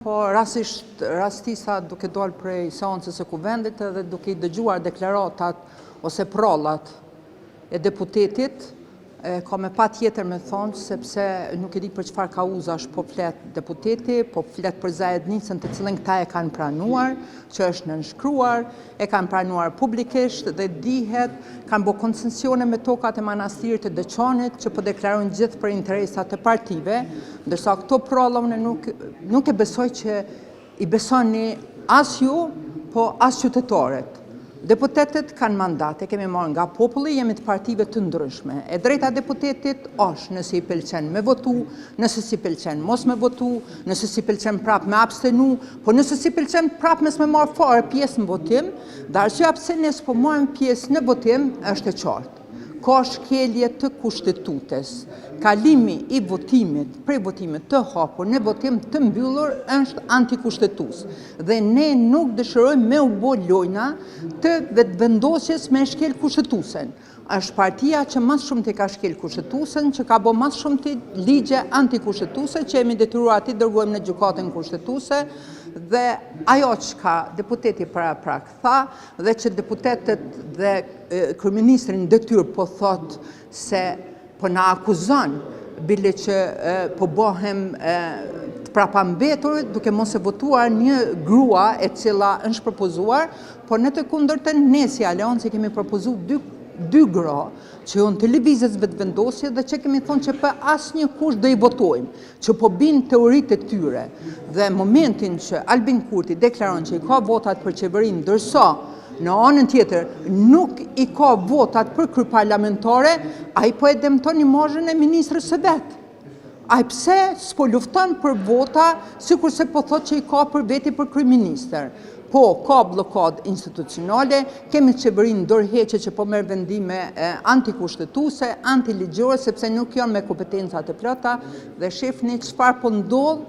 Po rastisa duke dalë prej seancës së kuvendit edhe duke I dëgjuar deklaratat ose prollat e deputetit, ka me patjetër me thonë sepse nuk e di për çfarë kauzash po flet deputeti, po flet për zajednicën të cilën këta e kanë pranuar, që është nënshkruar, e kanë pranuar publikisht dhe dihet, kanë bërë koncesione me tokat e manastirit të Deçanit që po deklarojnë gjithë për interesat e partive, ndërsa këto prolla unë nuk e besoj që I besoni as ju, po as qytetarët. Deputetët kanë mandate, kemi marrë nga populli, jemi të partive të ndryshme. E drejta deputetit është nëse I pëlqen me votu, nëse si pëlqen mos me votu, nëse si pëlqen prap me abstenu, po nëse si pëlqen prap mes me marrë fare pjesë në votim, dhe arsyeja pse ne s'po marrim pjesë në votim është e qartë. Ka shkelje të kushtetutës. Kalimi I votimit, prej votimit të hapur në votim të mbyllur është antikushtetues. Dhe ne nuk dëshirojmë me u bë lojna të vetëvendosjes me shkel kushtetuesen. Është partia që mas shumë të ka shkel kushtetuesen, që ka bë mas shumë të ligje antikushtetuese, që jemi detyruar t'i dërgojmë në gjykatën kushtetuese, dhe ajo që ka deputeti para prak tha, dhe që deputetët dhe kryeministri në detyrë po thot se po na akuzon bile që po bëhem të prapambetur duke mos e votuar një grua e cila është propozuar, por në të kundërtën ne si Aleanci kemi propozuar dy gra që janë të lëvizjes vetëvendosje dhe që kemi thonë që për asnjë kush do I votojmë, që po bin teoritë e tyre. Dhe momentin që Albin Kurti deklaron që I ka votat për qeverinë, ndërsa në anën tjetër nuk I ka votat për kryeparlamentare, ai po e dëmton imazhin e ministrës së vet. Ai pse s'po lufton për vota, sikurse po thotë që I ka për veti për kryeministër. Po, ka blokad institucionale, kemi qeverinë dorëheqe që po merr vendime antikushtetuese, antiligjore, sepse nuk janë me kompetencat e plota, dhe shihni çfarë po ndodh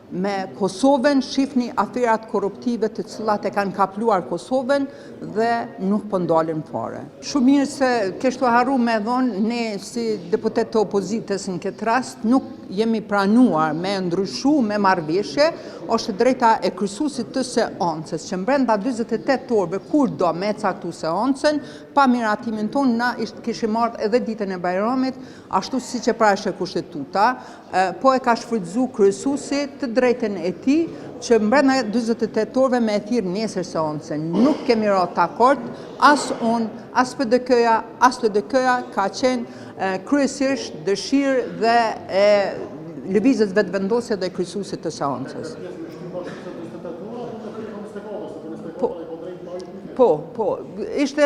me Kosovën, shihni aferat korruptive të cilat e kanë kapluar Kosovën dhe nuk po ndalen fare. Shumë mirë se kështu harru me thonë, ne si deputet të opozitës në këtë rast nuk jemi pranuar me ndryshu, me marrëveshje, është drejta e kryesuesit të seancës, që brenda 48 orëve kur do me caktu seancën, pa miratimin tonë na kishim marrë edhe ditën e Bajramit, ashtu siç e prashë kushtetuta, po e ka shfrytzuar kryesuesi të drejtën e tij që brenda 48 orëve me e thirr nesër seancën. Nuk kemi rënë dakord, as unë, as PDK-ja, as LDK-ja, ka qenë kryesisht dëshirë dhe lëvizjes vetëvendosje dhe kryesuesit të seancës. Po, ishte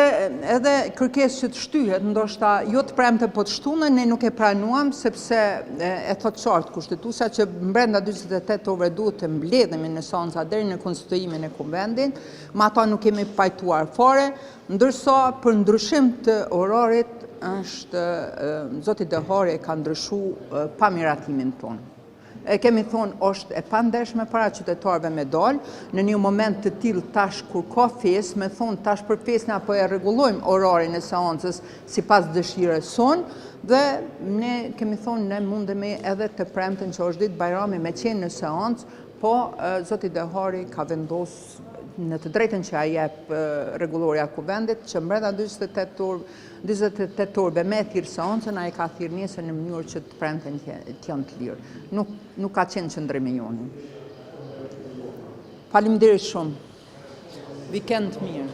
edhe kërkesë që të shtyhet, ndoshta jo të premte po të shtunën, ne nuk e pranuam, sepse e thot qartë kushtetuesja që brenda 48 orëve duhet të mbledhemi në seanca deri në konstituimin e kuvendit, me ata nuk kemi pajtuar fare, ndërsa për ndryshim të orarit është zoti Dehari ka ndryshuar pa miratimin tonë. Kemi thonë është e pandeshme para qytetarëve me dalë, në një moment të tillë tash kur ka fesë, me thonë tash për fesën apo e rregullojmë orarin e seancës sipas dëshirës sonë, dhe ne kemi thonë ne mundemi edhe të premten që është ditë Bajrami me qenë në seancë, po zoti Dehari ka vendosur në të drejtën që ai jep rregulloria e kuvendit që brenda 48 orëve me thirr seancën, ai ka thirr nesër në mënyrë që të premten të janë të lirë. Nuk ka qenë qëndrim I joni. Faleminderit shumë. Vikend mirë.